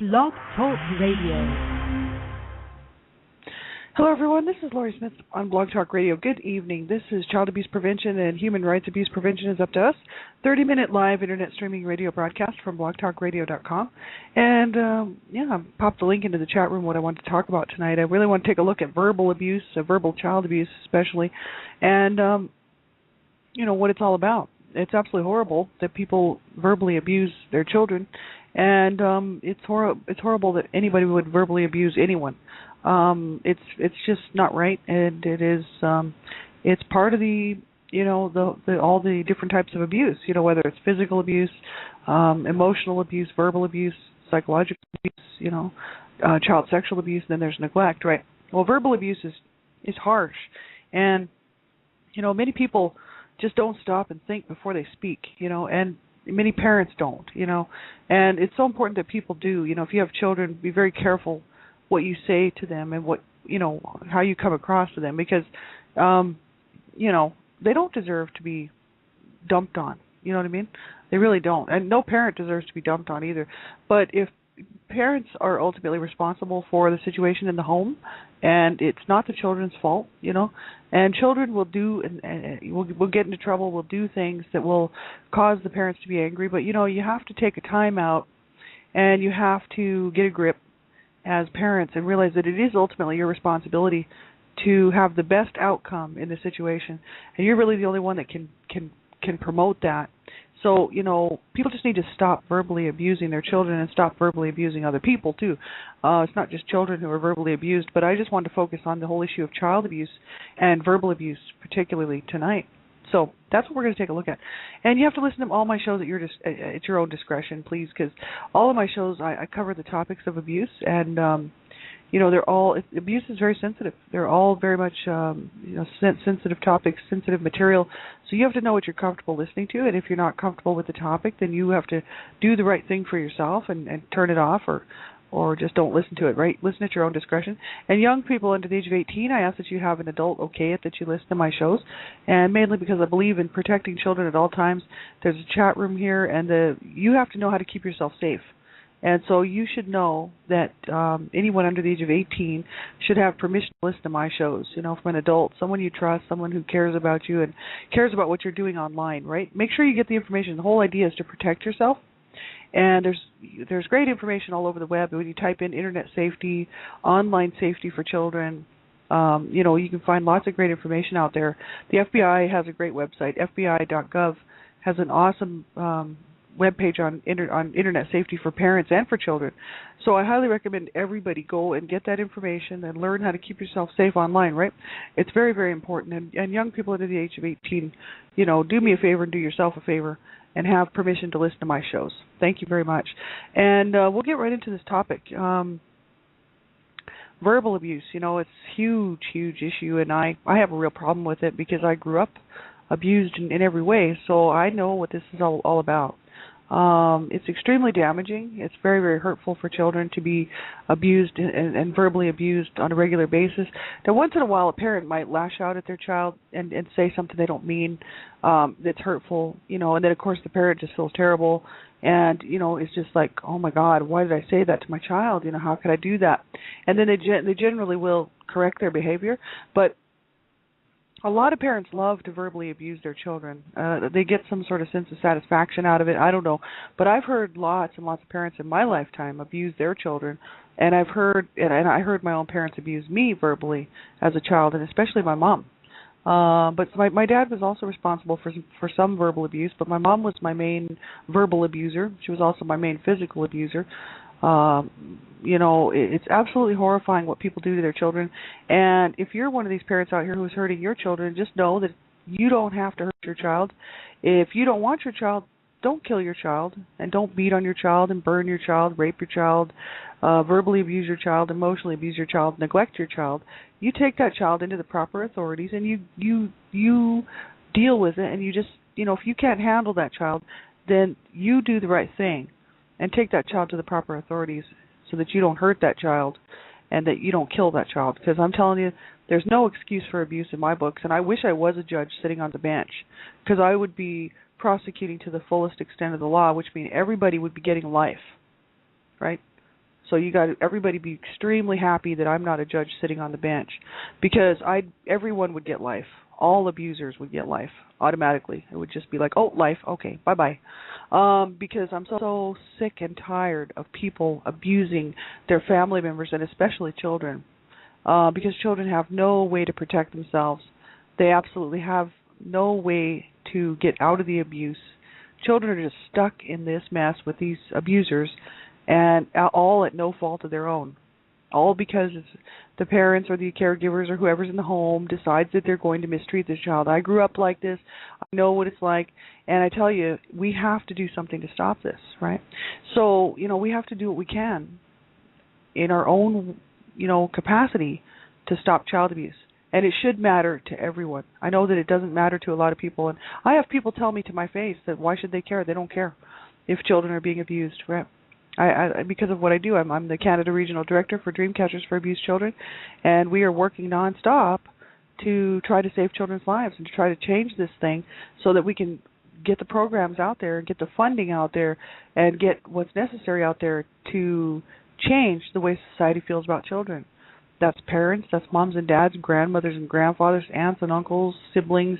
Blog Talk Radio. Hello, everyone. This is Laurie Smith on Blog Talk Radio. Good evening. This is Child Abuse Prevention and Human Rights Abuse Prevention is Up to Us, 30-minute live internet streaming radio broadcast from blogtalkradio.com. And, I popped the link into the chat room what I wanted to talk about tonight. I really want to take a look at verbal abuse, verbal child abuse especially, and, what it's all about. It's absolutely horrible that people verbally abuse their children, and it's horrible that anybody would verbally abuse anyone. It's just not right, and it is it's part of the all the different types of abuse, whether it's physical abuse, emotional abuse, verbal abuse, psychological abuse, child sexual abuse, and then there's neglect, right? Well, verbal abuse is harsh, and many people just don't stop and think before they speak, and many parents don't, and it's so important that people do. If you have children, be very careful what you say to them and what how you come across to them, because they don't deserve to be dumped on. You know what I mean? They really don't, and no parent deserves to be dumped on either. But if parents are ultimately responsible for the situation in the home, and it's not the children's fault, and children will do and will get into trouble, will do things that will cause the parents to be angry. But you have to take a time out, and you have to get a grip as parents and realize that it is ultimately your responsibility to have the best outcome in the situation, and you're really the only one that can promote that. So, people just need to stop verbally abusing their children and stop verbally abusing other people, too. It's not just children who are verbally abused, but I just wanted to focus on the whole issue of child abuse and verbal abuse, particularly tonight. So that's what we're going to take a look at. And you have to listen to all my shows at your own discretion, please, because all of my shows, I cover the topics of abuse, and they're all, abuse is very sensitive. They're all very much, sensitive topics, sensitive material. So you have to know what you're comfortable listening to, and if you're not comfortable with the topic, then you have to do the right thing for yourself and turn it off or just don't listen to it, right? Listen at your own discretion. And young people under the age of 18, I ask that you have an adult okay it that you listen to my shows, and mainly because I believe in protecting children at all times. There's a chat room here, and you have to know how to keep yourself safe. And so you should know that anyone under the age of 18 should have permission to listen to my shows, from an adult, someone you trust, someone who cares about you and cares about what you're doing online, right? Make sure you get the information. The whole idea is to protect yourself. And there's great information all over the web. When you type in internet safety, online safety for children, you can find lots of great information out there. The FBI has a great website. FBI.gov has an awesome webpage on internet safety for parents and for children. So I highly recommend everybody go and get that information and learn how to keep yourself safe online, right? It's very, very important. And young people under the age of 18, do me a favor and do yourself a favor and have permission to listen to my shows. Thank you very much. And we'll get right into this topic. Verbal abuse, it's a huge, huge issue, and I have a real problem with it because I grew up abused in every way, so I know what this is all about. It's extremely damaging. It's very, very hurtful for children to be abused and verbally abused on a regular basis. Now, once in a while, a parent might lash out at their child and say something they don't mean that's hurtful, and then, of course, the parent just feels terrible and, it's just like, oh, my God, why did I say that to my child? How could I do that? And then they generally will correct their behavior, but a lot of parents love to verbally abuse their children. They get some sort of sense of satisfaction out of it. I don't know. But I've heard lots and lots of parents in my lifetime abuse their children. And I heard my own parents abuse me verbally as a child, and especially my mom. But my dad was also responsible for some verbal abuse, but my mom was my main verbal abuser. She was also my main physical abuser. It's absolutely horrifying what people do to their children. And if you're one of these parents out here who's hurting your children, just know that you don't have to hurt your child. If you don't want your child, don't kill your child, and don't beat on your child and burn your child, rape your child, verbally abuse your child, emotionally abuse your child, neglect your child. You take that child into the proper authorities, and you deal with it, and you just, if you can't handle that child, then you do the right thing and take that child to the proper authorities so that you don't hurt that child and that you don't kill that child. Because I'm telling you, there's no excuse for abuse in my books, and I wish I was a judge sitting on the bench, because I would be prosecuting to the fullest extent of the law, which means everybody would be getting life, right? So you got everybody be extremely happy that I'm not a judge sitting on the bench, because everyone would get life. All abusers would get life automatically. It would just be like, oh, life, okay, bye-bye. Because I'm so sick and tired of people abusing their family members, and especially children, because children have no way to protect themselves. They absolutely have no way to get out of the abuse. Children are just stuck in this mess with these abusers, and all at no fault of their own. All because the parents or the caregivers or whoever's in the home decides that they're going to mistreat this child. I grew up like this. I know what it's like. And I tell you, we have to do something to stop this, right? So, we have to do what we can in our own, capacity to stop child abuse. And it should matter to everyone. I know that it doesn't matter to a lot of people. And I have people tell me to my face that why should they care? They don't care if children are being abused, right? I because of what I do. I'm the Canada Regional Director for Dreamcatchers for Abused Children, and we are working nonstop to try to save children's lives and to try to change this thing so that we can get the programs out there and get the funding out there and get what's necessary out there to change the way society feels about children. That's parents, that's moms and dads, grandmothers and grandfathers, aunts and uncles, siblings,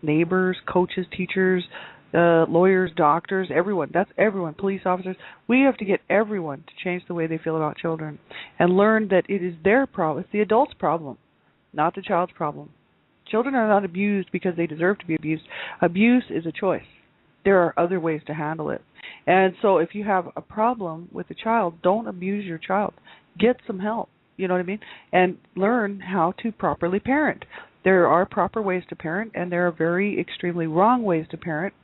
neighbors, coaches, teachers, lawyers, doctors, everyone. That's everyone, police officers. We have to get everyone to change the way they feel about children and learn that it is their problem. It's the adult's problem, not the child's problem. Children are not abused because they deserve to be abused. Abuse is a choice. There are other ways to handle it. And so if you have a problem with a child, don't abuse your child. Get some help, you know what I mean? And learn how to properly parent. There are proper ways to parent, and there are very extremely wrong ways to parent.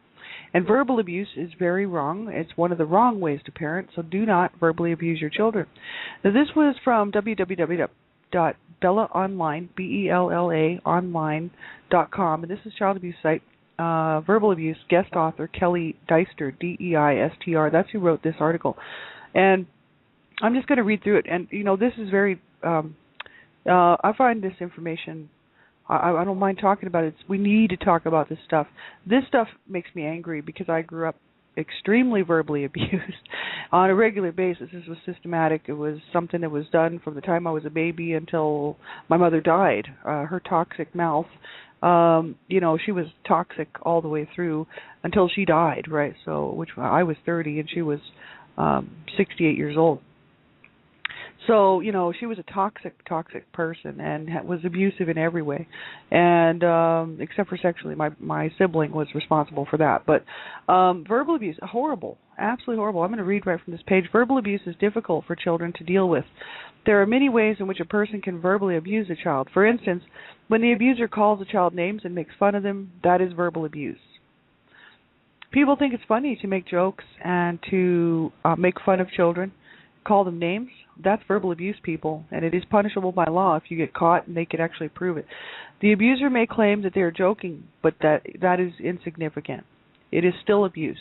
And verbal abuse is very wrong. It's one of the wrong ways to parent, so do not verbally abuse your children. Now, this was from www.bellaonline, BELLA online.com, and this is child abuse site. Verbal abuse, guest author Kelly Deister, Deistr. That's who wrote this article. And I'm just going to read through it. And, this is very, I find this information, I don't mind talking about it. We need to talk about this stuff. This stuff makes me angry because I grew up extremely verbally abused on a regular basis. This was systematic. It was something that was done from the time I was a baby until my mother died. Her toxic mouth, she was toxic all the way through until she died, right? So, which I was 30 and she was 68 years old. So, she was a toxic person and was abusive in every way. And except for sexually, my sibling was responsible for that. But verbal abuse, horrible, absolutely horrible. I'm going to read right from this page. Verbal abuse is difficult for children to deal with. There are many ways in which a person can verbally abuse a child. For instance, when the abuser calls a child names and makes fun of them, that is verbal abuse. People think it's funny to make jokes and to make fun of children, call them names. That's verbal abuse, people, and it is punishable by law if you get caught and they can actually prove it. The abuser may claim that they are joking, but that is insignificant. It is still abuse.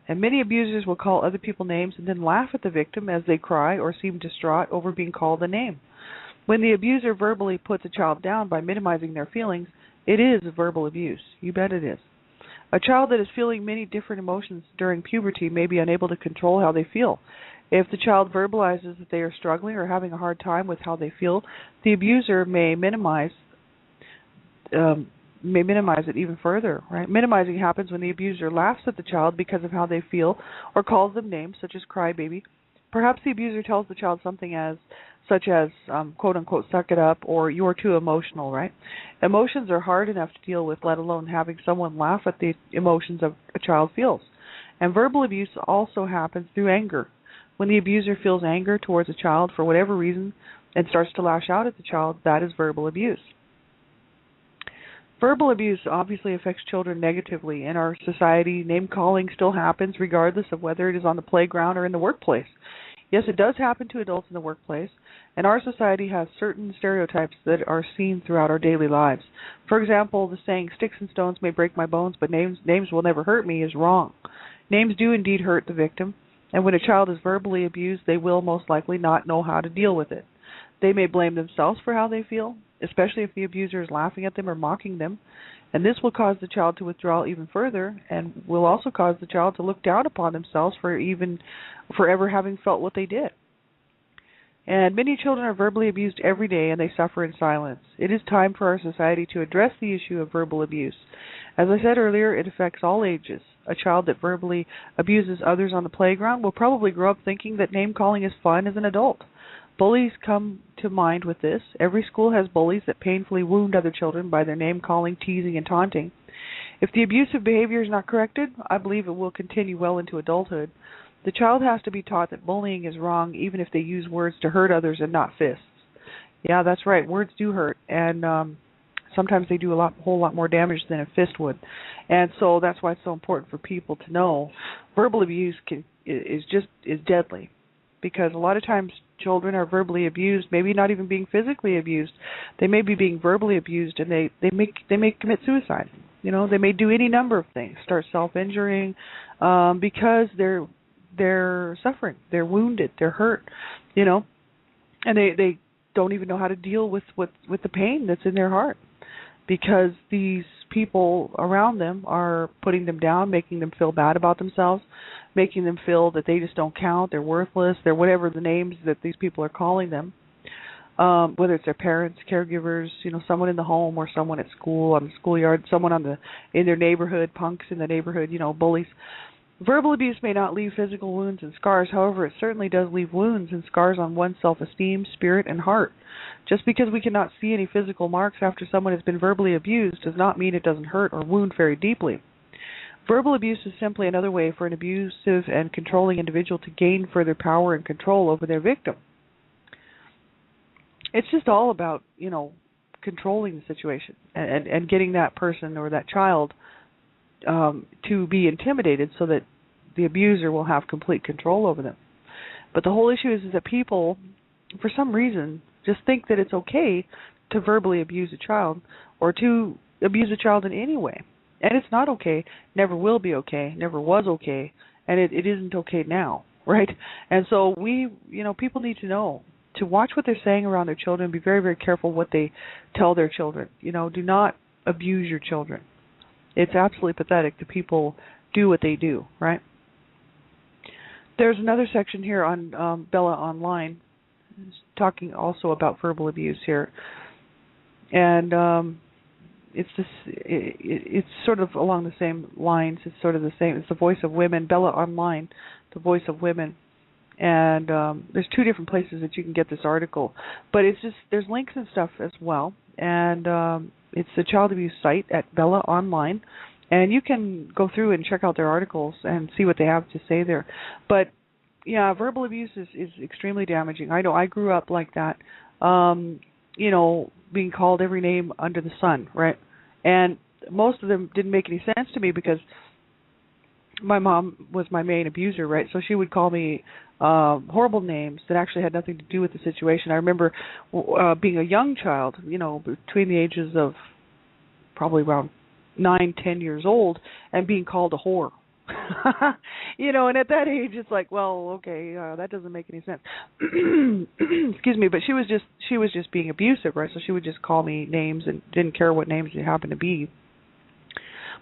And many abusers will call other people names and then laugh at the victim as they cry or seem distraught over being called a name. When the abuser verbally puts a child down by minimizing their feelings, it is verbal abuse. You bet it is. A child that is feeling many different emotions during puberty may be unable to control how they feel. If the child verbalizes that they are struggling or having a hard time with how they feel, the abuser may minimize it even further. Right? Minimizing happens when the abuser laughs at the child because of how they feel or calls them names such as crybaby. Perhaps the abuser tells the child something such as quote unquote suck it up or you're too emotional. Right? Emotions are hard enough to deal with, let alone having someone laugh at the emotions a child feels. And verbal abuse also happens through anger. When the abuser feels anger towards a child for whatever reason and starts to lash out at the child, that is verbal abuse. Verbal abuse obviously affects children negatively. In our society, name-calling still happens regardless of whether it is on the playground or in the workplace. Yes, it does happen to adults in the workplace, and our society has certain stereotypes that are seen throughout our daily lives. For example, the saying, sticks and stones may break my bones, but names will never hurt me, is wrong. Names do indeed hurt the victim. And when a child is verbally abused, they will most likely not know how to deal with it. They may blame themselves for how they feel, especially if the abuser is laughing at them or mocking them. And this will cause the child to withdraw even further, and will also cause the child to look down upon themselves for ever having felt what they did. And many children are verbally abused every day, and they suffer in silence. It is time for our society to address the issue of verbal abuse. As I said earlier, it affects all ages. A child that verbally abuses others on the playground will probably grow up thinking that name-calling is fun as an adult. Bullies come to mind with this. Every school has bullies that painfully wound other children by their name-calling, teasing, and taunting. If the abusive behavior is not corrected, I believe it will continue well into adulthood. The child has to be taught that bullying is wrong even if they use words to hurt others and not fists. Yeah, that's right. Words do hurt, and sometimes they do whole lot more damage than a fist would. And so that's why it's so important for people to know verbal abuse is deadly, because a lot of times children are verbally abused, maybe not even being physically abused. They may be being verbally abused, and they may commit suicide. They may do any number of things, start self-injuring, because they're suffering, they're wounded, they're hurt, and they don't even know how to deal with the pain that's in their heart, because these people around them are putting them down, making them feel bad about themselves, making them feel that they just don't count, they're worthless, they're whatever the names that these people are calling them, whether it's their parents, caregivers, someone in the home or someone at school, on the schoolyard, someone in their neighborhood, punks in the neighborhood, bullies. Verbal abuse may not leave physical wounds and scars. However, it certainly does leave wounds and scars on one's self-esteem, spirit, and heart. Just because we cannot see any physical marks after someone has been verbally abused does not mean it doesn't hurt or wound very deeply. Verbal abuse is simply another way for an abusive and controlling individual to gain further power and control over their victim. It's just all about, controlling the situation and getting that person or that child to be intimidated so that the abuser will have complete control over them. But the whole issue is that people, for some reason, just think that it's okay to verbally abuse a child or to abuse a child in any way. And it's not okay, never will be okay, never was okay, and it isn't okay now, right? And so people need to know to watch what they're saying around their children, be very, very careful what they tell their children. Do not abuse your children. It's absolutely pathetic that people do what they do, right? There's another section here on Bella Online, talking also about verbal abuse here, and it's sort of along the same lines. It's sort of the same. It's the Voice of Women, Bella Online, the Voice of Women, and there's two different places that you can get this article, but there's links and stuff as well, and it's the child abuse site at Bella Online. And you can go through and check out their articles and see what they have to say there. But, yeah, verbal abuse is extremely damaging. I know I grew up like that, being called every name under the sun, right? And most of them didn't make any sense to me because my mom was my main abuser, right? So she would call me horrible names that actually had nothing to do with the situation. I remember being a young child, between the ages of probably around 9-10 years old, and being called a whore. And at that age it's like, well, okay, that doesn't make any sense. Excuse me, but she was just being abusive, right? So she would just call me names and didn't care what names it happened to be.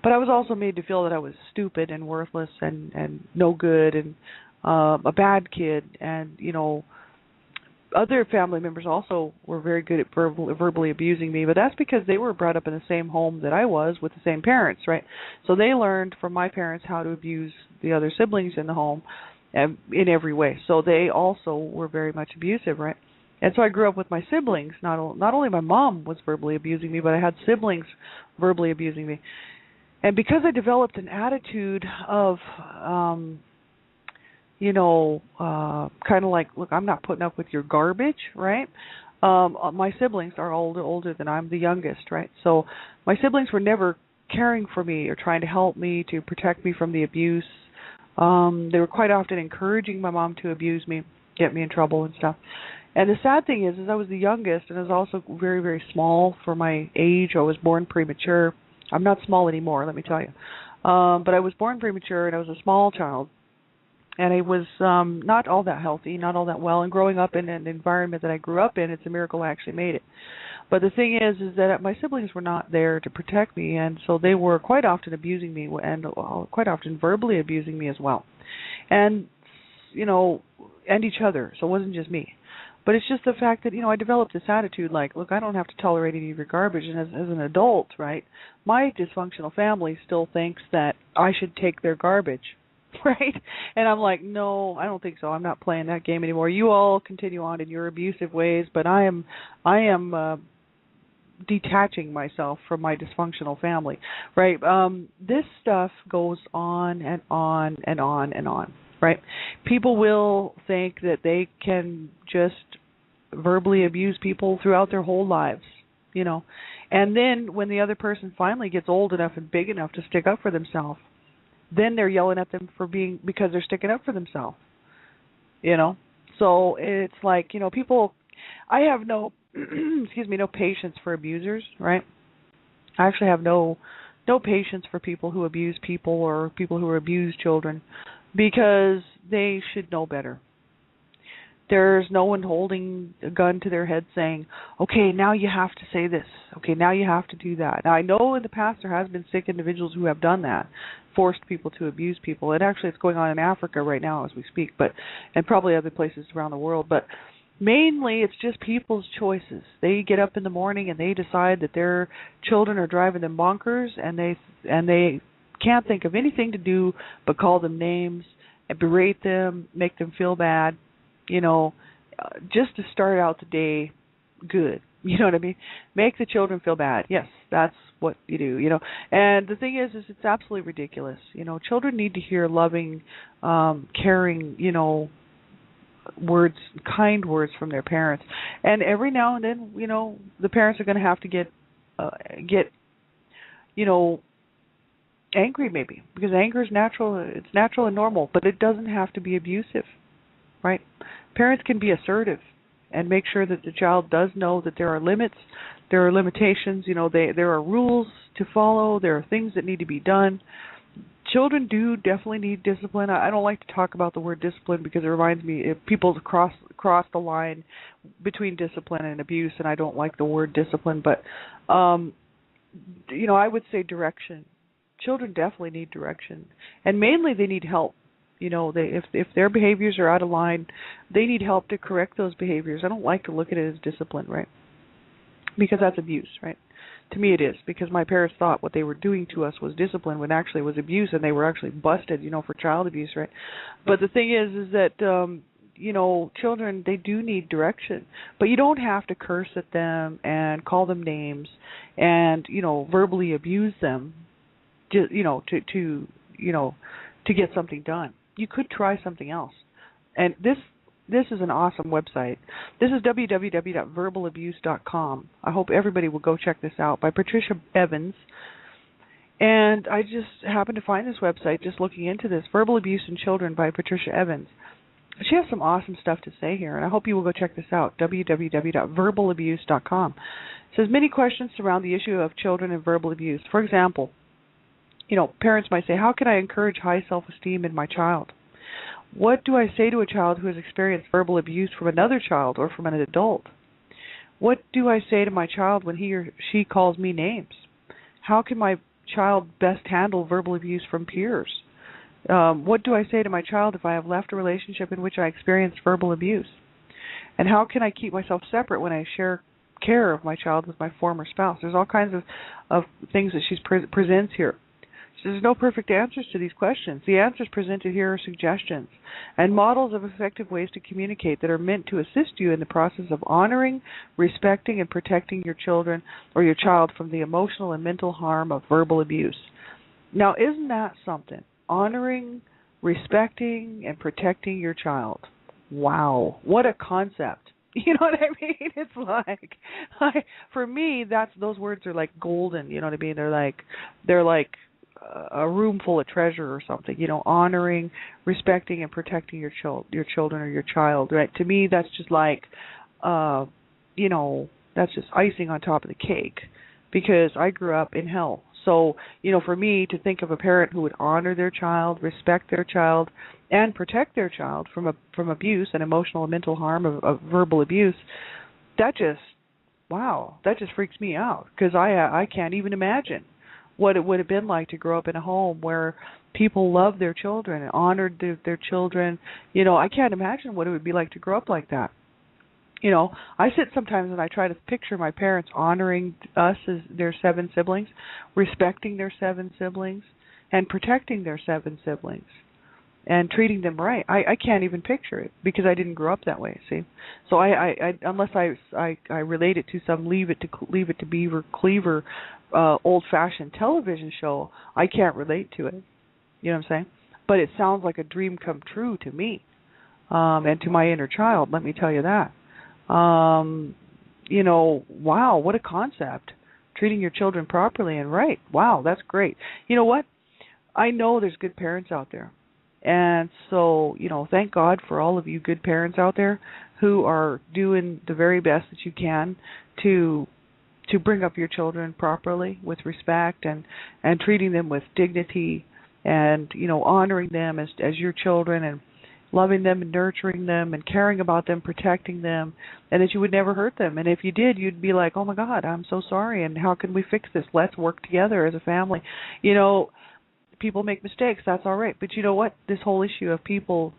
But I was also made to feel that I was stupid and worthless and no good and a bad kid, and other family members also were very good at verbally abusing me, but that's because they were brought up in the same home that I was with the same parents, right? So they learned from my parents how to abuse the other siblings in the home in every way. So they also were very much abusive, right? And so I grew up with my siblings. Not only my mom was verbally abusing me, but I had siblings verbally abusing me. And because I developed an attitude of kind of like, look, I'm not putting up with your garbage, right? My siblings are older than I'm the youngest, right? So my siblings were never caring for me or trying to help me, to protect me from the abuse. They were quite often encouraging my mom to abuse me, get me in trouble and stuff. And the sad thing is I was the youngest, and I was also very, very small for my age. I was born premature. I'm not small anymore, let me tell you. But I was born premature, and I was a small child. And I was not all that healthy, not all that well. And growing up in an environment that I grew up in, it's a miracle I actually made it. But the thing is that my siblings were not there to protect me, and so they were quite often abusing me, and quite often verbally abusing me as well, and and each other. So it wasn't just me. But it's just the fact that, I developed this attitude like, look, I don't have to tolerate any of your garbage. And as an adult, right, my dysfunctional family still thinks that I should take their garbage, right? And I'm like, no, I don't think so. I'm not playing that game anymore. You all continue on in your abusive ways, but I am detaching myself from my dysfunctional family, right? This stuff goes on and on and on and on. Right? People will think that they can just verbally abuse people throughout their whole lives, And then when the other person finally gets old enough and big enough to stick up for themselves, then they're yelling at them because they're sticking up for themselves. So it's like, people, I have no no patience for abusers, right? I actually have no patience for people who abuse people or people who abuse children, because they should know better. There's no one holding a gun to their head saying, okay, now you have to say this. Okay, now you have to do that. Now, I know in the past there has been sick individuals who have done that, forced people to abuse people. And actually it's going on in Africa right now as we speak, and probably other places around the world. But mainly it's just people's choices. They get up in the morning and they decide that their children are driving them bonkers, and they can't think of anything to do but call them names and berate them, make them feel bad, just to start out the day good. You know what I mean? Make the children feel bad. Yes, that's what you do, And the thing is it's absolutely ridiculous. Children need to hear loving, caring, words, kind words from their parents. And every now and then, the parents are going to have to get angry, maybe, because anger is natural. It's natural and normal, but it doesn't have to be abusive, right? Parents can be assertive and make sure that the child does know that there are limits, there are limitations. There are rules to follow. There are things that need to be done. Children do definitely need discipline. I don't like to talk about the word discipline because it reminds me if people cross the line between discipline and abuse, and I don't like the word discipline. But I would say direction. Children definitely need direction, and mainly they need help. If their behaviors are out of line, they need help to correct those behaviors. I don't like to look at it as discipline, right? Because that's abuse, right? To me it is, because my parents thought what they were doing to us was discipline when actually it was abuse, and they were actually busted, for child abuse, right? But the thing is that children, they do need direction, but you don't have to curse at them and call them names and verbally abuse them to get something done. You could try something else. And this is an awesome website. This is www.verbalabuse.com. I hope everybody will go check this out, by Patricia Evans. And I just happened to find this website just looking into this, Verbal Abuse in Children by Patricia Evans. She has some awesome stuff to say here, and I hope you will go check this out, www.verbalabuse.com. It says, many questions surround the issue of children and verbal abuse. For example, parents might say, how can I encourage high self-esteem in my child? What do I say to a child who has experienced verbal abuse from another child or from an adult? What do I say to my child when he or she calls me names? How can my child best handle verbal abuse from peers? What do I say to my child if I have left a relationship in which I experienced verbal abuse? And how can I keep myself separate when I share care of my child with my former spouse? There's all kinds of things that she presents here. There's no perfect answers to these questions. The answers presented here are suggestions and models of effective ways to communicate that are meant to assist you in the process of honoring, respecting, and protecting your children or your child from the emotional and mental harm of verbal abuse. Now, isn't that something? Honoring, respecting, and protecting your child. Wow, what a concept. You know what I mean? It's like for me, those words are like golden. You know what I mean? They're like a room full of treasure or something, honoring, respecting, and protecting your children or your child, right? To me, that's just like, that's just icing on top of the cake, because I grew up in hell. So, for me to think of a parent who would honor their child, respect their child, and protect their child from abuse and emotional and mental harm of verbal abuse, that just wow, that just freaks me out because I can't even imagine what it would have been like to grow up in a home where people loved their children and honored their children. You know, I can't imagine what it would be like to grow up like that. You know, I sit sometimes and I try to picture my parents honoring us as their 7 siblings, respecting their 7 siblings, and protecting their 7 siblings, and treating them right. I can't even picture it because I didn't grow up that way. See, so I unless I relate it to some Leave It to Beaver Cleaver old-fashioned television show, I can't relate to it. You know what I'm saying? But it sounds like a dream come true to me, and to my inner child. Let me tell you that. You know, wow, what a concept. Treating your children properly and right. Wow, that's great. You know what? I know there's good parents out there. And so, you know, thank God for all of you good parents out there who are doing the very best that you can to bring up your children properly with respect and treating them with dignity and, you know, honoring them as your children and loving them and nurturing them and caring about them, protecting them, and that you would never hurt them. And if you did, you'd be like, oh, my God, I'm so sorry, and how can we fix this? Let's work together as a family. You know, people make mistakes. That's all right. But you know what? This whole issue of people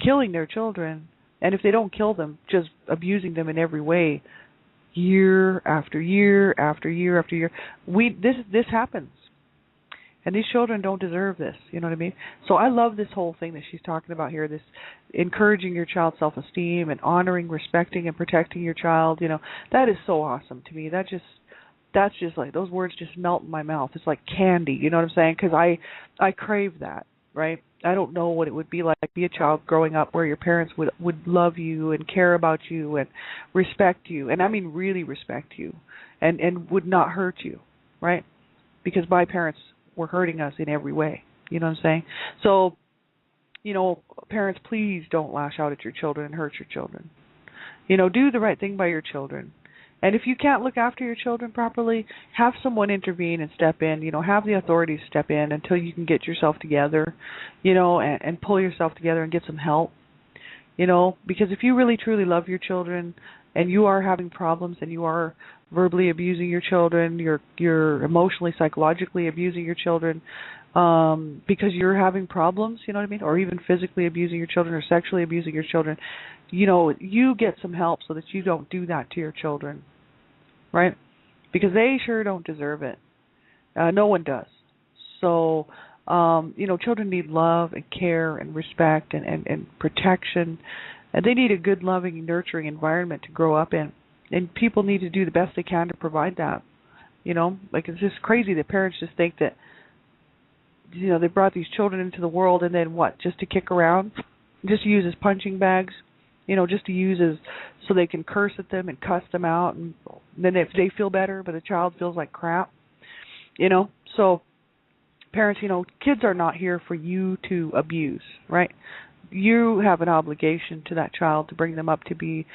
killing their children, and if they don't kill them, just abusing them in every way, year after year after year after year, this happens. And these children don't deserve this, you know what I mean? So I love this whole thing that she's talking about here, this encouraging your child's self-esteem and honoring, respecting, and protecting your child. You know, that is so awesome to me. That's just like, those words just melt in my mouth. It's like candy, you know what I'm saying? Because I crave that, right? I don't know what it would be like to be a child growing up where your parents would love you and care about you and respect you, and I mean really respect you, and would not hurt you, right? Because my parents were hurting us in every way. You know what I'm saying? So, you know, parents, please don't lash out at your children and hurt your children. You know, do the right thing by your children. And if you can't look after your children properly, have someone intervene and step in. You know, have the authorities step in until you can get yourself together, you know, and pull yourself together and get some help. You know, because if you really truly love your children and you are having problems and you are verbally abusing your children, you're emotionally, psychologically abusing your children because you're having problems, you know what I mean, or even physically abusing your children or sexually abusing your children, you know, you get some help so that you don't do that to your children, right? Because they sure don't deserve it. No one does. So, you know, children need love and care and respect and protection, and they need a good, loving, nurturing environment to grow up in. And people need to do the best they can to provide that. You know, like, it's just crazy that parents just think that, you know, they brought these children into the world and then what, just to kick around, just to use as punching bags, you know, just to use as so they can curse at them and cuss them out, and then if they feel better, but the child feels like crap, you know. So parents, you know, kids are not here for you to abuse, right? You have an obligation to that child to bring them up to be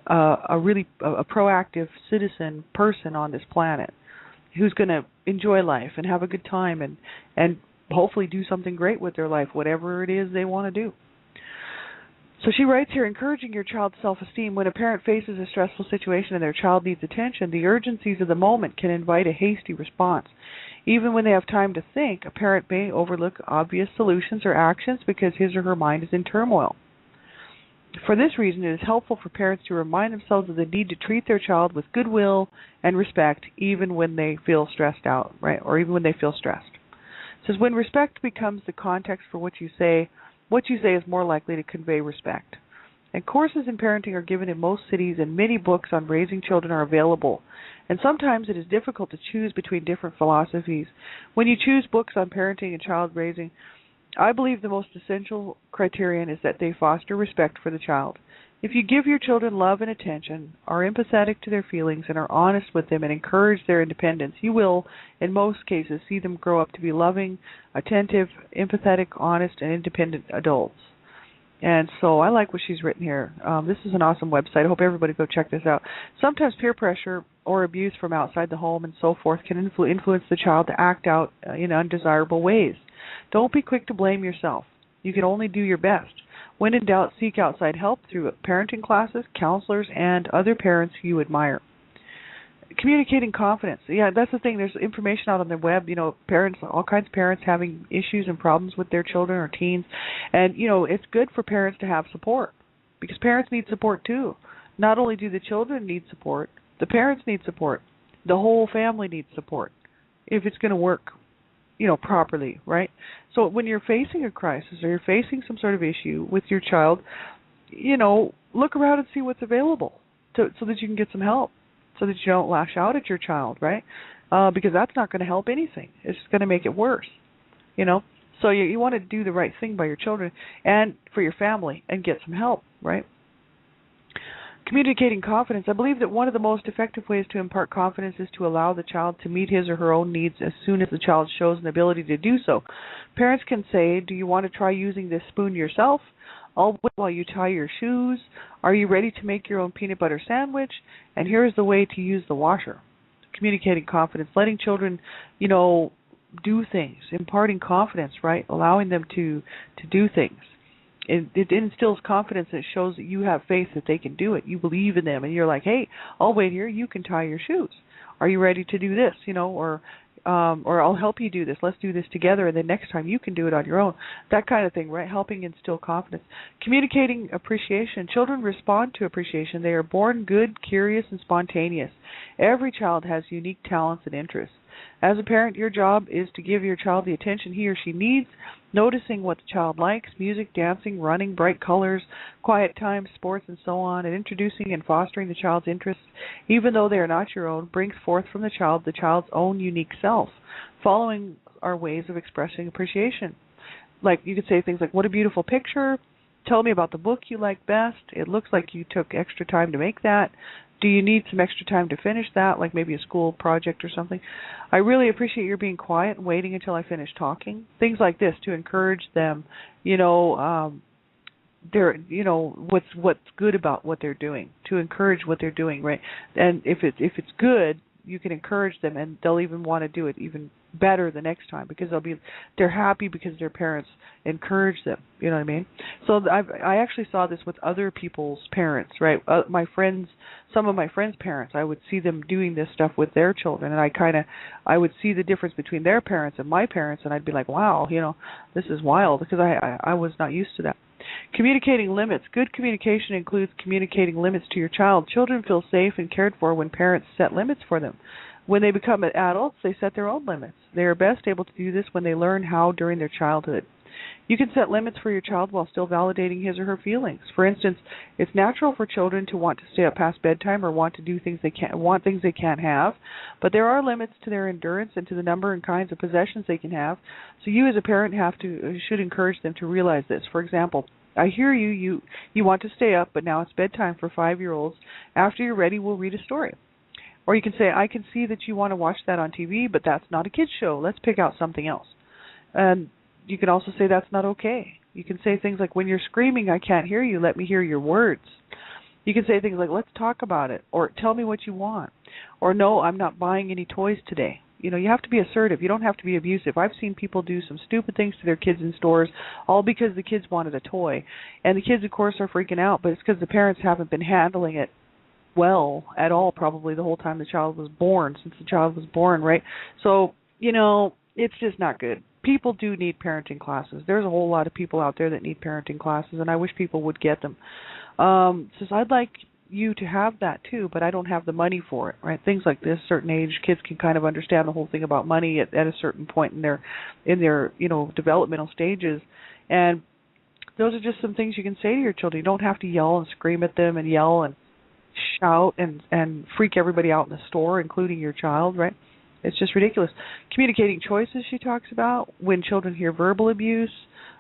a proactive citizen person on this planet who's going to enjoy life and have a good time and hopefully do something great with their life, whatever it is they want to do. So she writes here, encouraging your child's self-esteem. When a parent faces a stressful situation and their child needs attention, the urgencies of the moment can invite a hasty response. Even when they have time to think, a parent may overlook obvious solutions or actions because his or her mind is in turmoil. For this reason, it is helpful for parents to remind themselves of the need to treat their child with goodwill and respect even when they feel stressed out, right? Or even when they feel stressed. It says, when respect becomes the context for what you say is more likely to convey respect. And courses in parenting are given in most cities, and many books on raising children are available. And sometimes it is difficult to choose between different philosophies. When you choose books on parenting and child raising, I believe the most essential criterion is that they foster respect for the child. If you give your children love and attention, are empathetic to their feelings, and are honest with them and encourage their independence, you will, in most cases, see them grow up to be loving, attentive, empathetic, honest, and independent adults. And so I like what she's written here. This is an awesome website. I hope everybody go check this out. Sometimes peer pressure or abuse from outside the home and so forth can influence the child to act out in undesirable ways. Don't be quick to blame yourself. You can only do your best. When in doubt, seek outside help through parenting classes, counselors, and other parents you admire. Communicating confidence. Yeah, that's the thing. There's information out on the web. Parents, all kinds of parents having issues and problems with their children or teens, and it's good for parents to have support because parents need support too. Not only do the children need support, the parents need support. The whole family needs support if it's going to work, properly, right? So when you're facing a crisis or you're facing some sort of issue with your child, look around and see what's available so that you can get some help, so that you don't lash out at your child, right? Because that's not going to help anything. It's just going to make it worse, So you want to do the right thing by your children and for your family and get some help, right? Communicating confidence. I believe that one of the most effective ways to impart confidence is to allow the child to meet his or her own needs as soon as the child shows an ability to do so. Parents can say, do you want to try using this spoon yourself? I'll wait while you tie your shoes. Are you ready to make your own peanut butter sandwich? And here is the way to use the washer. Communicating confidence, letting children, do things, imparting confidence, right? Allowing them to do things. It instills confidence. It shows that you have faith that they can do it. You believe in them, and you're like, hey, I'll wait here. You can tie your shoes. Are you ready to do this? Or I'll help you do this. Let's do this together, and then next time you can do it on your own. That kind of thing, right? Helping instill confidence. Communicating appreciation. Children respond to appreciation. They are born good, curious, and spontaneous. Every child has unique talents and interests. As a parent, your job is to give your child the attention he or she needs, noticing what the child likes, music, dancing, running, bright colors, quiet time, sports, and so on, and introducing and fostering the child's interests, even though they are not your own, brings forth from the child's own unique self. Following are ways of expressing appreciation. Like, you could say things like, what a beautiful picture. Tell me about the book you like best. It looks like you took extra time to make that. Do you need some extra time to finish that, like maybe a school project or something? I really appreciate your being quiet and waiting until I finish talking. Things like this to encourage them, what's good about what they're doing, to encourage what they're doing, right? And if it's good, you can encourage them, and they'll even want to do it even better the next time because they're happy because their parents encourage them. You know what I mean? So I actually saw this with other people's parents, right? Some of my friends' parents, I would see them doing this stuff with their children, and I would see the difference between their parents and my parents, and I'd be like, wow, this is wild because I was not used to that. Communicating limits. Good communication includes communicating limits to your child. Children feel safe and cared for when parents set limits for them. When they become adults, they set their own limits. They are best able to do this when they learn how during their childhood. You can set limits for your child while still validating his or her feelings. For instance, it's natural for children to want to stay up past bedtime or want to do things they can't have, but there are limits to their endurance and to the number and kinds of possessions they can have. So you as a parent should encourage them to realize this. For example, I hear you want to stay up, but now it's bedtime for 5-year-olds. After you're ready, we'll read a story. Or you can say, I can see that you want to watch that on TV, but that's not a kid's show. Let's pick out something else. And you can also say that's not okay. You can say things like, when you're screaming, I can't hear you. Let me hear your words. You can say things like, let's talk about it. Or tell me what you want. Or no, I'm not buying any toys today. You have to be assertive. You don't have to be abusive. I've seen people do some stupid things to their kids in stores, all because the kids wanted a toy. And the kids, of course, are freaking out, but it's because the parents haven't been handling it well at all, probably the whole time the child was born, right? So, it's just not good. People do need parenting classes. There's a whole lot of people out there that need parenting classes, and I wish people would get them. Says, I'd like you to have that too, but I don't have the money for it, right? Things like this, certain age kids can kind of understand the whole thing about money at a certain point in their developmental stages, and those are just some things you can say to your children. You don't have to yell and scream at them and yell and shout and freak everybody out in the store, including your child, right? It's just ridiculous. Communicating choices, she talks about, when children hear verbal abuse.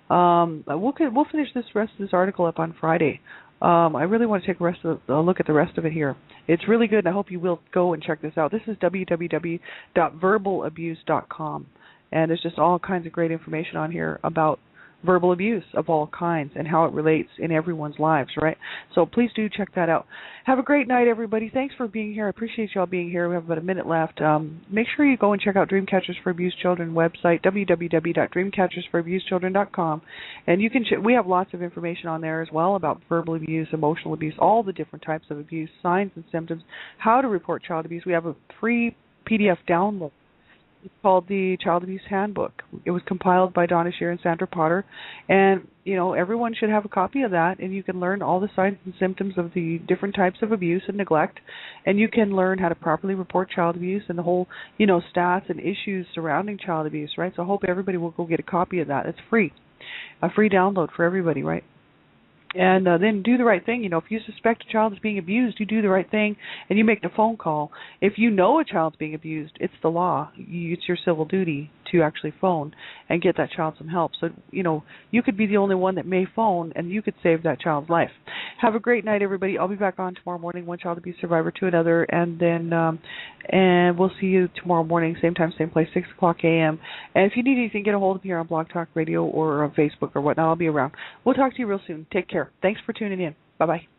We'll finish the rest of this article up on Friday. I really want to take a look at the rest of it here. It's really good, and I hope you will go and check this out. This is www.verbalabuse.com, and there's just all kinds of great information on here about verbal abuse of all kinds and how it relates in everyone's lives, right? So please do check that out. Have a great night, everybody. Thanks for being here. I appreciate y'all being here. We have about a minute left. Make sure you go and check out Dreamcatchers for Abused Children website, www.dreamcatchersforabused.children.com. And you can we have lots of information on there as well about verbal abuse, emotional abuse, all the different types of abuse, signs and symptoms, how to report child abuse. We have a free PDF download. It's called the Child Abuse Handbook. It was compiled by Donna Shear and Sandra Potter, and everyone should have a copy of that. And you can learn all the signs and symptoms of the different types of abuse and neglect, and you can learn how to properly report child abuse and the whole, stats and issues surrounding child abuse. Right. So I hope everybody will go get a copy of that. It's free, a free download for everybody. Right. And then do the right thing. If you suspect a child is being abused, you do the right thing and you make the phone call. If you know a child's being abused, it's the law. It's your civil duty to actually phone and get that child some help. So, you could be the only one that may phone and you could save that child's life. Have a great night, everybody. I'll be back on tomorrow morning, one child abuse survivor to another, and then and we'll see you tomorrow morning, same time, same place, 6 o'clock a.m. And if you need anything, get a hold of me here on Blog Talk Radio or on Facebook or whatnot. I'll be around. We'll talk to you real soon. Take care. Thanks for tuning in. Bye-bye.